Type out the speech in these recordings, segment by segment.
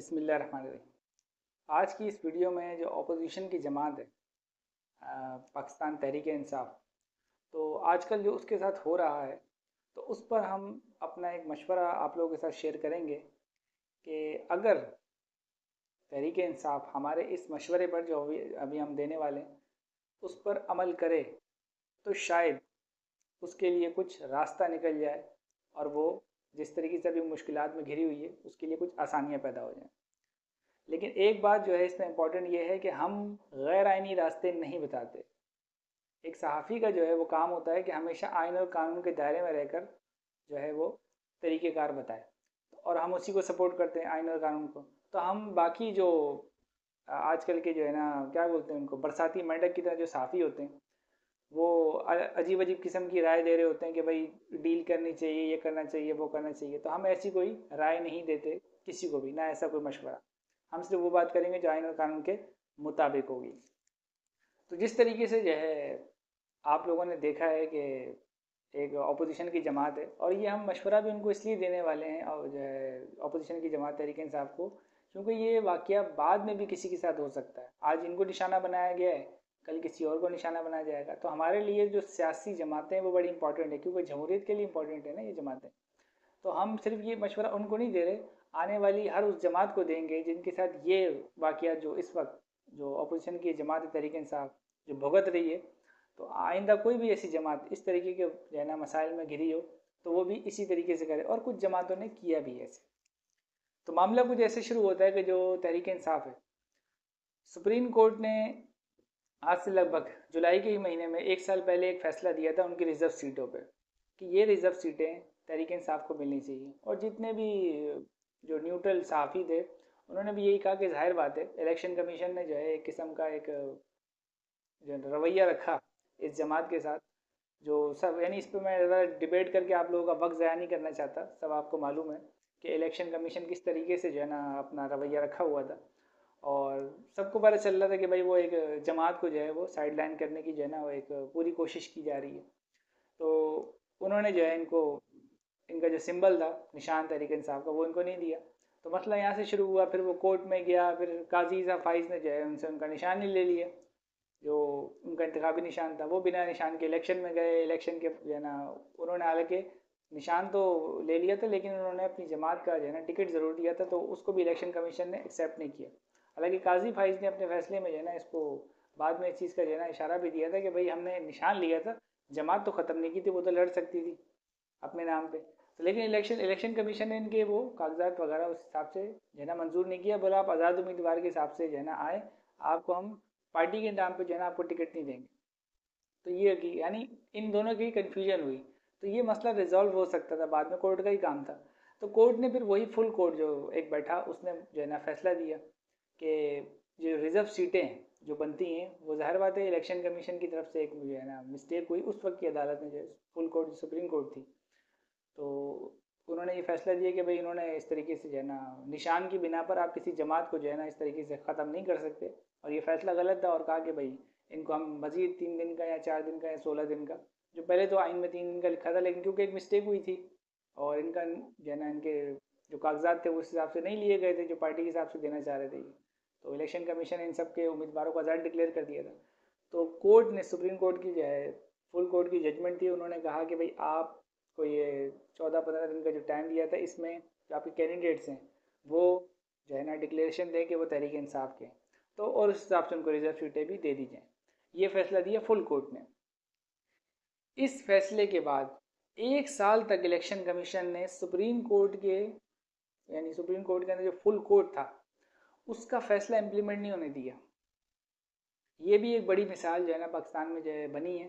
बिस्मिल्लाहिर्रहमानिर्रहीम। आज की इस वीडियो में जो अपोजिशन की जमात है पाकिस्तान तहरीक इंसाफ, तो आजकल जो उसके साथ हो रहा है, तो उस पर हम अपना एक मशवरा आप लोगों के साथ शेयर करेंगे कि अगर तहरीक इंसाफ हमारे इस मशवरे पर जो अभी हम देने वाले हैं उस पर अमल करे तो शायद उसके लिए कुछ रास्ता निकल जाए और वो जिस तरीके से अभी मुश्किलात में घिरी हुई है उसके लिए कुछ आसानियाँ पैदा हो जाएँ। लेकिन एक बात जो है इसमें इम्पॉर्टेंट ये है कि हम गैर आइनी रास्ते नहीं बताते। एक सहाफ़ी का जो है वो काम होता है कि हमेशा आइन और कानून के दायरे में रहकर जो है वो तरीक़ेकार बताए, और हम उसी को सपोर्ट करते हैं, आइन और कानून को। तो हम बाकी जो आजकल के जो है ना, क्या बोलते हैं उनको, बरसाती मेंढक की तरह जो सहाफ़ी होते हैं, वो अजीब अजीब किस्म की राय दे रहे होते हैं कि भाई डील करनी चाहिए, ये करना चाहिए, वो करना चाहिए। तो हम ऐसी कोई राय नहीं देते किसी को भी, ना ऐसा कोई मशवरा। हम सिर्फ वो बात करेंगे जो आइन और कानून के मुताबिक होगी। तो जिस तरीके से जो है आप लोगों ने देखा है कि एक अपोजिशन की जमात है, और ये हम मशवरा भी उनको इसलिए देने वाले हैं, और जो है अपोजिशन की जमात तहरीक इंसाफ को, क्योंकि ये वाक़या बाद में भी किसी के साथ हो सकता है। आज इनको निशाना बनाया गया है, कल किसी और को निशाना बनाया जाएगा। तो हमारे लिए जो सियासी जमातें हैं वो बड़ी इंपॉर्टेंट है, क्योंकि जमहूरियत के लिए इंपॉर्टेंट है ना ये जमातें। तो हम सिर्फ ये मशवरा उनको नहीं दे रहे, आने वाली हर उस जमात को देंगे जिनके साथ ये वाक़या जो इस वक्त जो अपोजिशन की जमात तहरीक इंसाफ जो भुगत रही है, तो आइंदा कोई भी ऐसी जमात इस तरीके के जो है ना मसाइल में घिरी हो तो वो भी इसी तरीके से करे। और कुछ जमातों ने किया भी ऐसे। तो मामला कुछ ऐसे शुरू होता है कि जो तहरीक इंसाफ है, सुप्रीम कोर्ट ने आज से लगभग जुलाई के ही महीने में 1 साल पहले एक फ़ैसला दिया था उनकी रिज़र्व सीटों पर, कि ये रिज़र्व सीटें तहरीक इंसाफ को मिलनी चाहिए। और जितने भी जो न्यूट्रल सहाफ़ी थे उन्होंने भी यही कहा कि जाहिर बात है, इलेक्शन कमीशन ने जो है एक किस्म का एक जो रवैया रखा इस जमात के साथ, जो सब, यानी इस पर मैं ज़्यादा डिबेट करके आप लोगों का वक्त ज़ाया नहीं करना चाहता। सब आपको मालूम है कि इलेक्शन कमीशन किस तरीके से जो है ना अपना रवैया रखा हुआ था, और सबको पता चल रहा था कि भाई वो एक जमात को जो है वो साइड लाइन करने की जो है ना वो एक पूरी कोशिश की जा रही है। तो उन्होंने जो है इनका जो सिंबल था, निशान तहरीक इंसाफ का, वो इनको नहीं दिया। तो मसला यहाँ से शुरू हुआ, फिर वो कोर्ट में गया, फिर काजी साहब फाइज ने जो है उनसे उनका निशान ही ले लिया, जो उनका इंतखाबी निशान था। वो बिना निशान के इलेक्शन में गए। इलेक्शन के जो है ना उन्होंने हालांकि निशान तो ले लिया था, लेकिन उन्होंने अपनी जमात का जो है ना टिकट ज़रूर दिया था, तो उसको भी इलेक्शन कमीशन ने एक्सेप्ट नहीं किया। हालांकि काजी फाइज ने अपने फैसले में जो है ना इसको बाद में इस चीज़ का जो है ना इशारा भी दिया था कि भाई हमने निशान लिया था, जमात तो ख़त्म नहीं की थी, वो तो लड़ सकती थी अपने नाम पे। तो लेकिन इलेक्शन कमीशन ने इनके वो कागजात वगैरह उस हिसाब से जो है ना मंजूर नहीं किया। बोला आप आज़ाद उम्मीदवार के हिसाब से जो है ना आए, आपको हम पार्टी के नाम पे जो है ना आपको टिकट नहीं देंगे। तो ये कि यानी इन दोनों की कन्फ्यूजन हुई। तो ये मसला रिजॉल्व हो सकता था, बाद में कोर्ट का ही काम था। तो कोर्ट ने फिर वही फुल कोर्ट जो एक बैठा, उसने जो है ना फैसला दिया कि जो रिज़र्व सीटें हैं जो बनती हैं, वो ज़ाहिर बात है इलेक्शन कमीशन की तरफ से एक जो है ना मिस्टेक हुई उस वक्त की अदालत में, जो फुल कोर्ट जो सुप्रीम कोर्ट थी। तो उन्होंने ये फैसला दिया कि भाई इन्होंने इस तरीके से जो है ना निशान की बिना पर आप किसी जमात को जो है ना इस तरीके से ख़त्म नहीं कर सकते, और ये फैसला गलत था। और कहा कि भाई इनको हम मज़ीद 3 दिन का या 4 दिन का या 16 दिन का, जो पहले तो आइन में 3 दिन का लिखा था, लेकिन क्योंकि एक मिस्टेक हुई थी और इनका जो है ना इनके जो कागजात थे उस हिसाब से नहीं लिए गए थे जो पार्टी के हिसाब से देना चाह रहे थे, तो इलेक्शन कमीशन ने इन सब के उम्मीदवारों को आज़ाद डिक्लेयर कर दिया था। तो कोर्ट ने, सुप्रीम कोर्ट की जो है फुल कोर्ट की जजमेंट थी, उन्होंने कहा कि भाई आपको ये 14-15 दिन का जो टाइम दिया था, इसमें जो आपके कैंडिडेट्स हैं वो जो है ना डिक्लेरेशन दें कि वो तहरीक इंसाफ के, तो और उस हिसाब से उनको रिजर्व सीटें भी दे दी जाएँ। ये फैसला दिया फुल कोर्ट ने। इस फैसले के बाद 1 साल तक इलेक्शन कमीशन ने सुप्रीम कोर्ट के, यानी सुप्रीम कोर्ट के अंदर जो फुल कोर्ट था उसका फैसला इम्प्लीमेंट नहीं होने दिया। ये भी एक बड़ी मिसाल जो है ना पाकिस्तान में जो है बनी है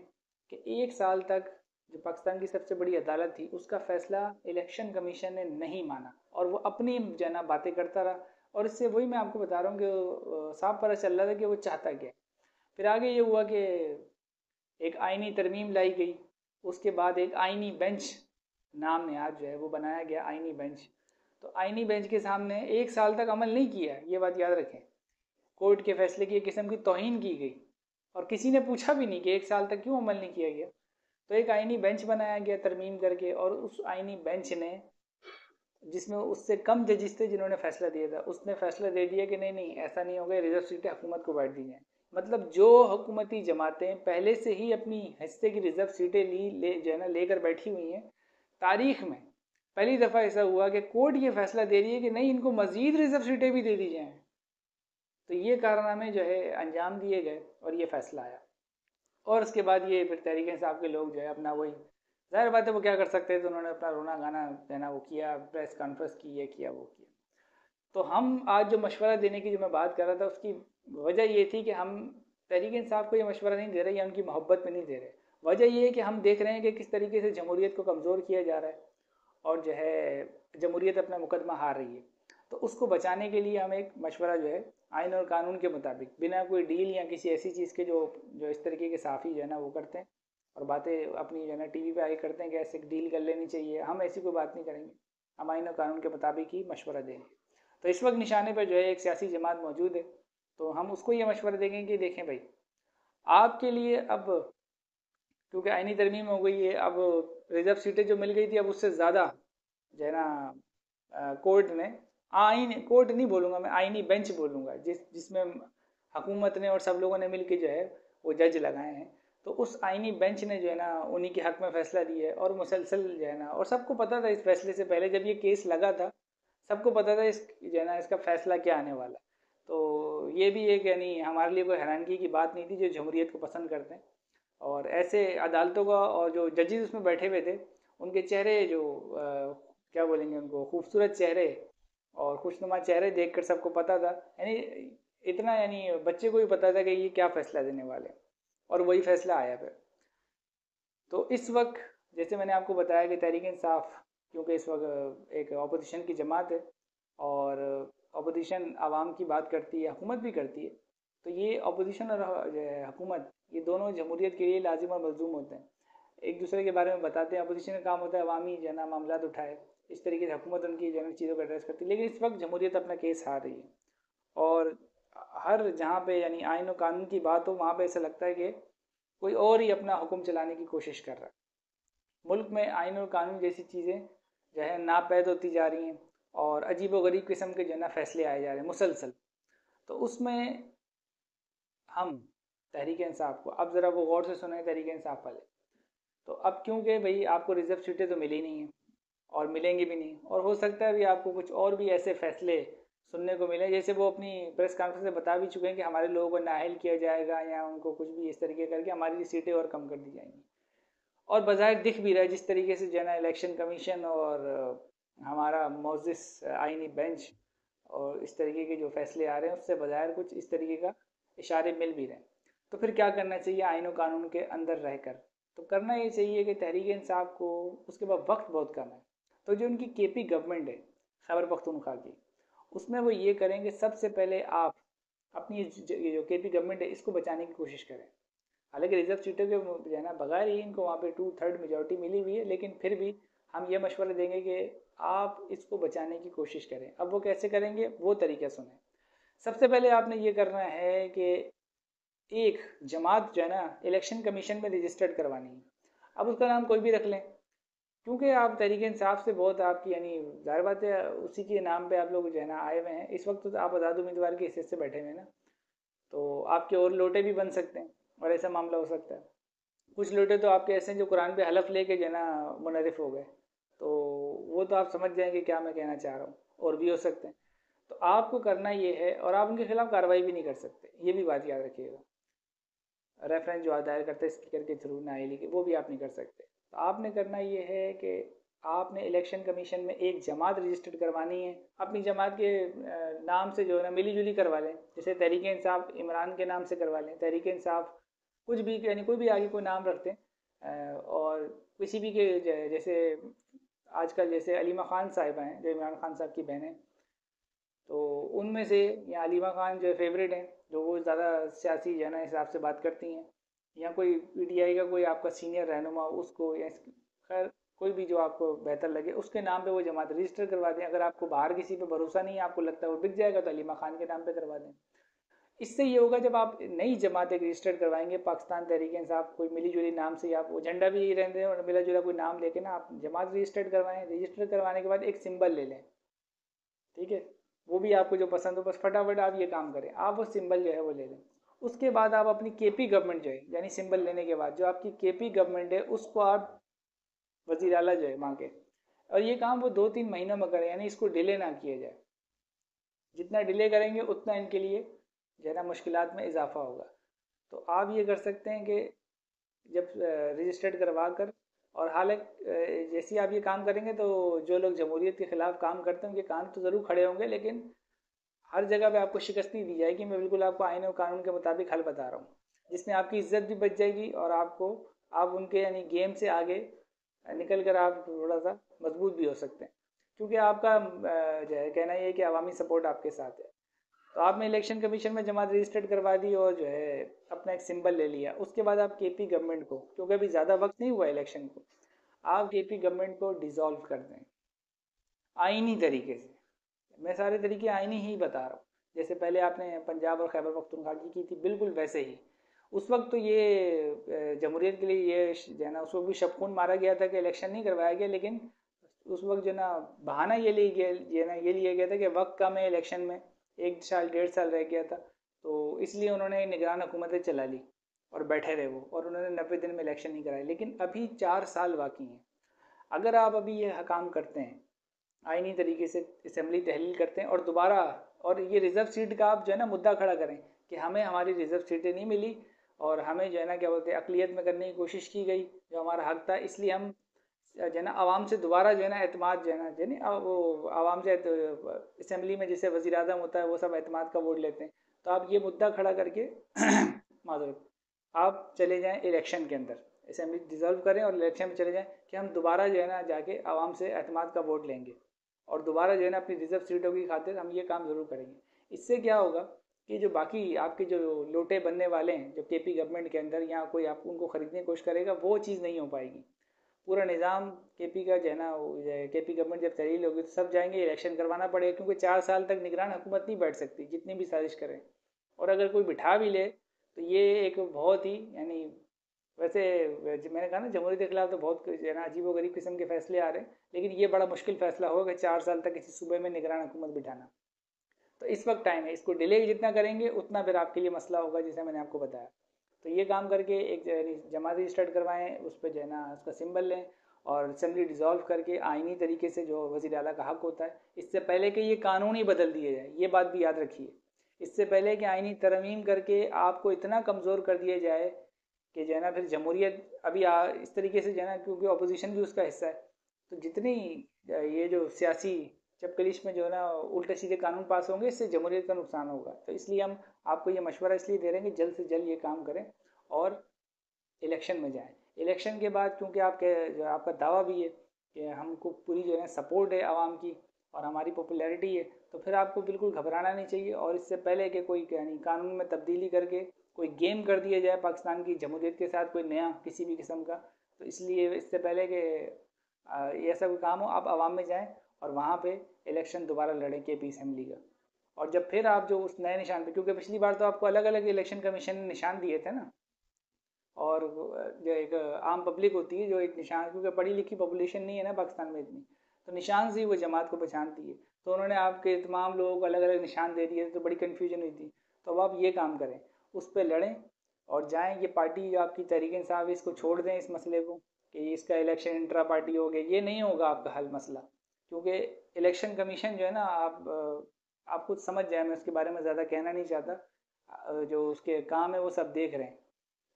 कि 1 साल तक जो पाकिस्तान की सबसे बड़ी अदालत थी उसका फैसला इलेक्शन कमीशन ने नहीं माना, और वो अपनी जो है ना बातें करता रहा। और इससे वही मैं आपको बता रहा हूँ कि साफ पता चल रहा था कि वो चाहता क्या है। फिर आगे ये हुआ कि एक आइनी तरमीम लाई गई, उसके बाद एक आइनी बेंच नाम ने आज जो है वो बनाया गया, आइनी बेंच। तो आइनी बेंच के सामने 1 साल तक अमल नहीं किया, ये बात याद रखें। कोर्ट के फैसले की एक किस्म की तौहीन की गई, और किसी ने पूछा भी नहीं कि 1 साल तक क्यों अमल नहीं किया गया। तो एक आइनी बेंच बनाया गया तरमीम करके, और उस आइनी बेंच ने जिसमें उससे कम जजिस थे जिन्होंने फैसला दिया था, उसने फैसला दे दिया कि नहीं नहीं ऐसा नहीं होगा, रिजर्व सीटें हुकूमत को बांट दी जाएँ। मतलब जो हुकूमती जमातें पहले से ही अपनी हिस्से की रिजर्व सीटें ली ले जो है ना लेकर बैठी हुई हैं, तारीख में पहली दफ़ा ऐसा हुआ कि कोर्ट ये फैसला दे रही है कि नहीं, इनको मज़ीद रिजर्व सीटें भी दे दी जाएँ। तो ये कारनामे जो है अंजाम दिए गए और ये फैसला आया। और उसके बाद ये फिर तहरीक इंसाफ के लोग जो है अपना वही, ज़ाहिर बात है वो क्या कर सकते थे, तो उन्होंने अपना रोना गाना जो है ना वो किया, प्रेस कॉन्फ्रेंस की, ये किया वो किया। तो हम आज जो मशवरा देने की जो मैं बात कर रहा था, उसकी वजह ये थी कि हम तहरीक इंसाफ को ये मशवरा नहीं दे रहे या उनकी मोहब्बत में नहीं दे रहे। वजह ये है कि हम देख रहे हैं कि किस तरीके से जमहूरियत को कमज़ोर किया जा रहा है और जो है जमहूरियत अपना मुकदमा हार रही है। तो उसको बचाने के लिए हम एक मशवरा जो है आइन और कानून के मुताबिक, बिना कोई डील या किसी ऐसी चीज़ के जो जो इस तरीके के साफ़ी जो है ना वो करते हैं और बातें अपनी जो है ना टीवी पे आगे करते हैं कि ऐसे डील कर लेनी चाहिए, हम ऐसी कोई बात नहीं करेंगे। हम आइन और कानून के मुताबिक ही मशवरा देंगे। तो इस वक्त निशाने पर जो है एक सियासी जमात मौजूद है, तो हम उसको ये मशवरा देंगे कि देखें भाई, आपके लिए अब क्योंकि आइनी तरमीम हो गई है, अब रिजर्व सीटें जो मिल गई थी अब उससे ज़्यादा जो है ना कोर्ट ने, आइन कोर्ट नहीं बोलूँगा मैं, आइनी बेंच बोलूँगा, जिसमें हुकूमत ने और सब लोगों ने मिल के जो है वो जज लगाए हैं। तो उस आइनी बेंच ने जो है ना उन्हीं के हक़ में फ़ैसला दिया है और मुसलसल जो है ना, और सबको पता था इस फैसले से पहले जब ये केस लगा था, सबको पता था इस जो है ना इसका फ़ैसला क्या आने वाला। तो ये भी एक यानी हमारे लिए कोई हैरानगी की बात नहीं थी जो जमहूरियत को पसंद करते हैं। और ऐसे अदालतों का और जो जजेस उसमें बैठे हुए थे, उनके चेहरे जो क्या बोलेंगे उनको, खूबसूरत चेहरे और खुशनुमा चेहरे देखकर सबको पता था, यानी इतना यानी बच्चे को भी पता था कि ये क्या फ़ैसला देने वाले हैं, और वही फ़ैसला आया फिर। तो इस वक्त जैसे मैंने आपको बताया कि तहरीक इंसाफ क्योंकि इस वक्त एक अपोजिशन की जमात है और अपोजिशन आवाम की बात करती है, हुकूमत भी करती है, तो ये अपोजिशन और हुकूमत ये दोनों जमहूरियत के लिए लाजिम और मलजूम होते हैं, एक दूसरे के बारे में बताते हैं। अपोजिशन का काम होता है अवामी जो है ना मामला उठाए, इस तरीके से हुकूमत उनकी जो है चीज़ों को एड्रेस करती है। लेकिन इस वक्त जमहूरियत अपना केस हार रही है और हर जहाँ पे यानी आइन और कानून की बात हो वहाँ पे ऐसा लगता है कि कोई और ही अपना हुक्म चलाने की कोशिश कर रहा है। मुल्क में आइन और कानून जैसी चीज़ें जो है नापैद होती जा रही हैं और अजीब व गरीब किस्म के जो है ना फैसले आए जा रहे हैं मुसलसल। तो उसमें हम तहरीक इंसाफ को, अब ज़रा वो गौर से सुने तहरीक इंसाफ वाले, तो अब क्योंकि भाई आपको रिजर्व सीटें तो मिली नहीं हैं और मिलेंगी भी नहीं, और हो सकता है भी आपको कुछ और भी ऐसे फैसले सुनने को मिले, जैसे वो अपनी प्रेस कॉन्फ्रेंस में बता भी चुके हैं कि हमारे लोगों को नाअहल किया जाएगा या उनको कुछ भी इस तरीके करके हमारी सीटें और कम कर दी जाएंगी। और बज़ाहिर दिख भी रहा है जिस तरीके से जो है ना इलेक्शन कमीशन और हमारा मोजिस आइनी बेंच और इस तरीके के जो फैसले आ रहे हैं उससे बज़ाहिर कुछ इस तरीके का इशारे मिल भी रहे हैं। तो फिर क्या करना चाहिए आइन और कानून के अंदर रहकर? तो करना ये चाहिए कि तहरीक इंसाफ को, उसके बाद वक्त बहुत कम है, तो जो उनकी केपी गवर्नमेंट है खैबर पख्तूनख्वा की, उसमें वो ये करेंगे सबसे पहले आप अपनी ये जो केपी गवर्नमेंट है इसको बचाने की कोशिश करें। हालांकि रिजर्व सीटों के जो है ना बगैर ही इनको वहाँ पे 2/3 मेजोरिटी मिली हुई है, लेकिन फिर भी हम ये मशवरा देंगे कि आप इसको बचाने की कोशिश करें। अब वो कैसे करेंगे वो तरीका सुने। सबसे पहले आपने ये करना है कि एक जमात जो है ना इलेक्शन कमीशन में रजिस्टर्ड करवानी है। अब उसका नाम कोई भी रख लें, क्योंकि आप तहरीक इंसाफ से बहुत आपकी यानी ज़ाहिर बात है उसी के नाम पे आप लोग जो है ना आए हुए हैं इस वक्त, तो आप आज़ाद उम्मीदवार की हैसियत से बैठे हुए हैं ना, तो आपके और लोटे भी बन सकते हैं और ऐसा मामला हो सकता है। कुछ लोटे तो आपके ऐसे हैं जो कुरान पे हलफ लेके जो है ना मुनरिफ हो गए, तो वो तो आप समझ जाएंगे क्या मैं कहना चाह रहा हूँ, और भी हो सकते हैं। तो आपको करना ये है, और आप उनके खिलाफ कार्रवाई भी नहीं कर सकते, ये भी बात याद रखिएगा। रेफरेंस जो दायर करते हैं स्पीकर के थ्रू नाअहली के, वो भी आप नहीं कर सकते। तो आपने करना ये है कि आपने इलेक्शन कमीशन में एक जमात रजिस्टर्ड करवानी है, अपनी जमात के नाम से जो है ना मिली जुली करवा लें, जैसे तहरीक इंसाफ इमरान के नाम से करवा लें, तहरीक इंसाफ कुछ भी यानी कोई भी आगे कोई नाम रखते हैं, और किसी भी के जैसे आजकल जैसे अलीमा खान साहिबा हैं जो इमरान खान साहब की बहन है, तो उनमें से या अलीमा खान जो फेवरेट हैं, जो वो ज़्यादा सियासी जो है ना हिसाब से बात करती हैं, या कोई पीटीआई का कोई आपका सीनियर रहनुमा उसको, या खैर कोई भी जो आपको बेहतर लगे उसके नाम पे वो जमात रजिस्टर करवा दें। अगर आपको बाहर किसी पे भरोसा नहीं है, आपको लगता है वो बिक जाएगा, तो अलीमा खान के नाम पे करवा दें। इससे ये होगा जब आप नई जमात एक रजिस्टर्ड करवाएंगे पाकिस्तान तहरीक-ए-इंसाफ, कोई मिली जुली नाम से, आप वो झंडा भी यही रहने दें और मिला जुला कोई नाम लेके ना आप जमात रजिस्टर्ड करवाएं। रजिस्टर करवाने के बाद एक सिंबल ले लें, ठीक है, वो भी आपको जो पसंद हो, बस फटाफट आप ये काम करें, आप वो सिंबल जो है वो ले लें। उसके बाद आप अपनी केपी गवर्नमेंट जो है, यानी सिंबल लेने के बाद जो आपकी केपी गवर्नमेंट है उसको आप वजीर आला जो है मांगे, और ये काम वो 2-3 महीनों में करें, यानी इसको डिले ना किया जाए। जितना डिले करेंगे उतना इनके लिए जो है ना मुश्किलात में इजाफा होगा। तो आप ये कर सकते हैं कि जब रजिस्टर्ड करवा कर, और हालांकि जैसे ही आप ये काम करेंगे तो जो लोग जमहूरियत के ख़िलाफ़ काम करते हैं उनके कान तो ज़रूर खड़े होंगे, लेकिन हर जगह पे आपको शिकस्त नहीं दी जाएगी। मैं बिल्कुल आपको आईन और कानून के मुताबिक हल बता रहा हूँ, जिसमें आपकी इज्जत भी बच जाएगी और आपको, आप उनके यानी गेम से आगे निकल कर आप थोड़ा सा मजबूत भी हो सकते हैं, क्योंकि आपका जो है कहना ये है कि अवामी सपोर्ट आपके साथ है। तो आपने इलेक्शन कमीशन में जमात रजिस्टर्ड करवा दी और जो है अपना एक सिंबल ले लिया। उसके बाद आप केपी गवर्नमेंट को, क्योंकि अभी ज़्यादा वक्त नहीं हुआ इलेक्शन को, आप केपी गवर्नमेंट को डिसॉल्व कर दें आइनी तरीके से। मैं सारे तरीके आइनी ही बता रहा हूँ। जैसे पहले आपने पंजाब और खैबर पख्तूनख्वा की थी, बिल्कुल वैसे ही। उस वक्त तो ये जमहूरियत के लिए ये जो है ना, उस वक्त भी शबखून मारा गया था कि इलेक्शन नहीं करवाया गया, लेकिन उस वक्त जो ना बहाना ये लिया गया था कि वक्त कम है इलेक्शन में, 1 साल 1.5 साल रह गया था, तो इसलिए उन्होंने निगरान हुकूमतें चला ली और बैठे रहे वो, और उन्होंने 90 दिन में इलेक्शन नहीं कराए। लेकिन अभी 4 साल बाकी हैं। अगर आप अभी ये काम करते हैं, आइनी तरीके से असम्बली तहलील करते हैं और दोबारा, और ये रिज़र्व सीट का आप जो है ना मुद्दा खड़ा करें कि हमें हमारी रिज़र्व सीटें नहीं मिली और हमें जो है ना क्या बोलते हैं अक़लियत में करने की कोशिश की गई जो हमारा हक था, इसलिए हम जो है ना आवाम से दोबारा जो है ना एतमाद जो है ना, यानी वो आवाम से असम्बली में जैसे वज़ीर आज़म होता है वो सब एतमाद का वोट लेते हैं। तो आप ये मुद्दा खड़ा करके माजरत आप चले जाएं इलेक्शन के अंदर, असम्बली डिज़ोल्व करें और इलेक्शन में चले जाएं कि हम दोबारा जो है ना जाके आवाम से एतमाद का वोट लेंगे और दोबारा जो है ना अपनी रिज़र्व सीटों की खातिर हम ये काम ज़रूर करेंगे। इससे क्या होगा कि जो बाकी आपके जो लोटे बनने वाले हैं जो केपी गवर्नमेंट के अंदर, या कोई आप उनको ख़रीदने की कोशिश करेगा, वो चीज़ नहीं हो पाएगी। पूरा निज़ाम केपी का जो है ना, केपी गवर्नमेंट जब तहलील होगी तो सब जाएंगे, इलेक्शन करवाना पड़ेगा, क्योंकि 4 साल तक निगरान हुकूमत नहीं बैठ सकती जितनी भी साजिश करें। और अगर कोई बिठा भी ले तो ये एक बहुत ही यानी, वैसे मैंने कहा ना जमहूरियत के खिलाफ तो बहुत जो है ना अजीब व गरीब किस्म के फैसले आ रहे हैं, लेकिन ये बड़ा मुश्किल फैसला होगा 4 साल तक किसी सूबे में निगरान हुकूमत बिठाना। तो इस वक्त टाइम है, इसको डिले जितना करेंगे उतना फिर आपके लिए मसला होगा, जैसे मैंने आपको बताया। तो ये काम करके एक जमात रजिस्टर्ड करवाएं, उस पर जो है ना उसका सिंबल लें और असम्बली डिज़ोल्व करके आइनी तरीके से जो वज़ीर आला का हक़ होता है, इससे पहले कि ये कानून ही बदल दिए जाए, ये बात भी याद रखिए, इससे पहले कि आइनी तरमीम करके आपको इतना कमज़ोर कर दिया जाए कि जो है ना फिर जमहूरियत अभी इस तरीके से जो है ना, क्योंकि अपोजिशन भी उसका हिस्सा है, तो जितनी ये जो सियासी चपकलिश में जो है ना उल्टे सीधे कानून पास होंगे, इससे जमहूरियत का नुकसान होगा। तो इसलिए हम आपको ये मशवरा इसलिए दे रहे हैं कि जल्द से जल्द ये काम करें और इलेक्शन में जाएं। इलेक्शन के बाद क्योंकि आपका दावा भी है कि हमको पूरी जो है ना सपोर्ट है आवाम की और हमारी पॉपुलैरिटी है, तो फिर आपको बिल्कुल घबराना नहीं चाहिए। और इससे पहले कि कोई यानी कानून में तब्दीली करके कोई गेम कर दिया जाए पाकिस्तान की जमहूरियत के साथ, कोई नया किसी भी किस्म का, तो इसलिए इससे पहले कि ये ऐसा कोई काम हो, आप आवाम में जाएं और वहाँ पे इलेक्शन दोबारा लड़ें केपी असम्बली का। और जब फिर आप जो उस नए निशान पे, क्योंकि पिछली बार तो आपको अलग अलग इलेक्शन कमीशन ने निशान दिए थे ना, और जो एक आम पब्लिक होती है जो एक निशान, क्योंकि पढ़ी लिखी पॉपुलेशन नहीं है ना पाकिस्तान में इतनी, तो निशान से ही वो जमात को पहचानती है, तो उन्होंने आपके तमाम लोगों को अलग अलग निशान दे दिए, तो बड़ी कन्फ्यूजन हुई थी। तो अब आप ये काम करें, उस पर लड़ें और जाएं। ये पार्टी जो आपकी तहरीक-ए-इंसाफ, इसको छोड़ दें इस मसले को कि इसका इलेक्शन इंट्रा पार्टी हो गया, ये नहीं होगा आपका हल मसला, क्योंकि इलेक्शन कमीशन जो है ना, आप कुछ समझ जाए, मैं उसके बारे में ज़्यादा कहना नहीं चाहता। जो उसके काम है वो सब देख रहे हैं,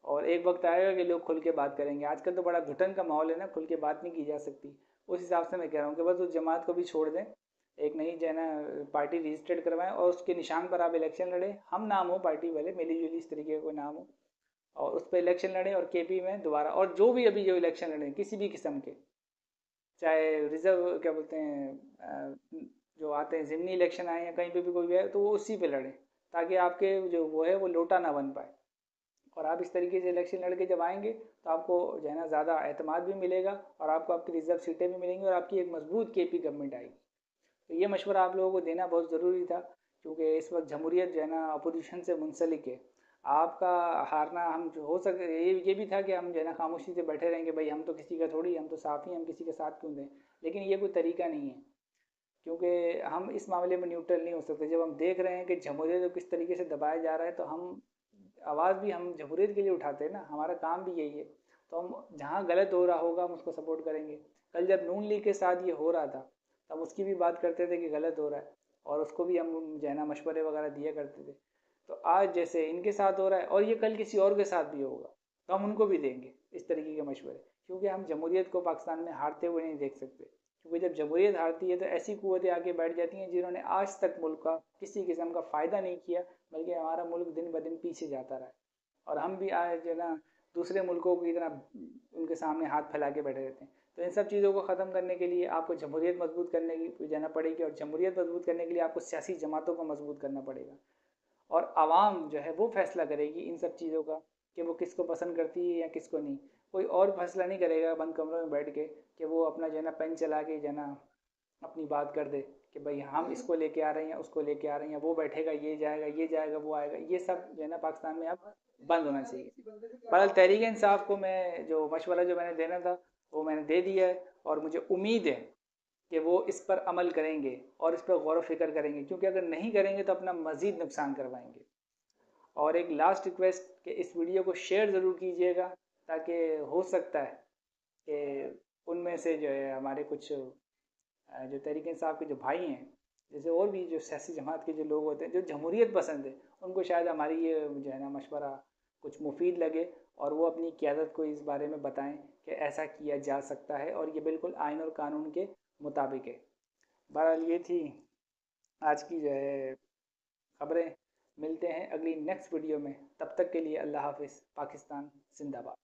और एक वक्त आएगा कि लोग खुल के बात करेंगे। आजकल तो बड़ा घुटन का माहौल है ना, खुल के बात नहीं की जा सकती। उस हिसाब से मैं कह रहा हूँ कि बस उस जमात को भी छोड़ दें, एक नई जो है ना पार्टी रजिस्टर्ड करवाएं और उसके निशान पर आप इलेक्शन लड़ें। हम नाम हो पार्टी वाले, मिली जुली इस तरीके का कोई नाम हो, और उस पर इलेक्शन लड़ें और केपी में दोबारा, और जो भी अभी जो इलेक्शन लड़ें किसी भी किस्म के, चाहे रिजर्व क्या बोलते हैं जो आते हैं ज़िमनी इलेक्शन आए या कहीं पे भी कोई भी है, तो वो उसी पे लड़ें, ताकि आपके जो वो है वो लोटा ना बन पाए। और आप इस तरीके से इलेक्शन लड़के जब आएंगे तो आपको जो है ना ज़्यादा एतमाद भी मिलेगा और आपको आपकी रिजर्व सीटें भी मिलेंगी और आपकी एक मजबूत केपी गवर्नमेंट आएगी। तो ये मशवरा आप लोगों को देना बहुत ज़रूरी था क्योंकि इस वक्त जमहूरियत जो है ना अपोजिशन से मुंसलिक है। आपका हारना हम जो हो सके, ये भी था कि हम जो है ना खामोशी से बैठे रहेंगे, भाई हम तो किसी का थोड़ी, हम तो साथ ही, हम किसी के साथ क्यों दें। लेकिन ये कोई तरीका नहीं है, क्योंकि हम इस मामले में न्यूट्रल नहीं हो सकते। जब हम देख रहे हैं कि जमहूरियत को किस तरीके से दबाया जा रहा है, तो हम आवाज़ भी हम जमहूरियत के लिए उठाते हैं ना, हमारा काम भी यही है। तो हम जहाँ गलत हो रहा होगा हम उसको सपोर्ट करेंगे। कल जब नून लीग के साथ ये हो रहा था तब उसकी भी बात करते थे कि गलत हो रहा है, और उसको भी हम जो है ना मशवरे वगैरह दिया करते थे। तो आज जैसे इनके साथ हो रहा है और ये कल किसी और के साथ भी होगा, तो हम उनको भी देंगे इस तरीके के मशवरे, क्योंकि हम जमहूरियत को पाकिस्तान में हारते हुए नहीं देख सकते। क्योंकि जब जमहूरियत हारती है तो ऐसी कुव्वतें आके बैठ जाती हैं जिन्होंने आज तक मुल्क का किसी किस्म का फ़ायदा नहीं किया, बल्कि हमारा मुल्क दिन ब दिन पीछे जाता रहा है। और हम भी आज जो है ना दूसरे मुल्कों की तरह उनके सामने हाथ फैला के बैठे रहते हैं। तो इन सब चीज़ों को ख़त्म करने के लिए आपको जमहूरियत मजबूत करने की जाना पड़ेगी, और जमहूरियत मजबूत करने के लिए आपको सियासी जमातों को मजबूत करना पड़ेगा। और आवाम जो है वो फैसला करेगी इन सब चीज़ों का कि वो किसको पसंद करती है या किसको नहीं। कोई और फैसला नहीं करेगा बंद कमरों में बैठ के कि वो अपना जो है ना पेन चला के जो है ना अपनी बात कर दे कि भाई हम इसको लेके आ रहे हैं, उसको लेके आ रहे हैं, वो बैठेगा, ये जाएगा, वो आएगा। ये सब जो है ना पाकिस्तान में अब बंद होना चाहिए। बहरहाल तहरीक इंसाफ को मैं जो मशवरा जो मैंने देना था वो मैंने दे दिया है, और मुझे उम्मीद है कि वो इस पर अमल करेंगे और इस पर गौर व फिक्र करेंगे, क्योंकि अगर नहीं करेंगे तो अपना मज़ीद नुकसान करवाएंगे। और एक लास्ट रिक्वेस्ट कि इस वीडियो को शेयर ज़रूर कीजिएगा, ताकि हो सकता है कि उनमें से जो है हमारे कुछ जो तहरीक इंसाफ के जो भाई हैं, जैसे और भी जो सियासी जमात के जो लोग होते हैं जो जमहूरियत पसंद है, उनको शायद हमारी ये जो है ना मशवरा कुछ मुफीद लगे, और वो अपनी क़यादत को इस बारे में बताएं कि ऐसा किया जा सकता है और ये बिल्कुल आइन और कानून के मुताबिक है। बहरहाल ये थी आज की जो है खबरें। मिलते हैं अगली नेक्स्ट वीडियो में, तब तक के लिए अल्लाह हाफिज़। पाकिस्तान जिंदाबाद।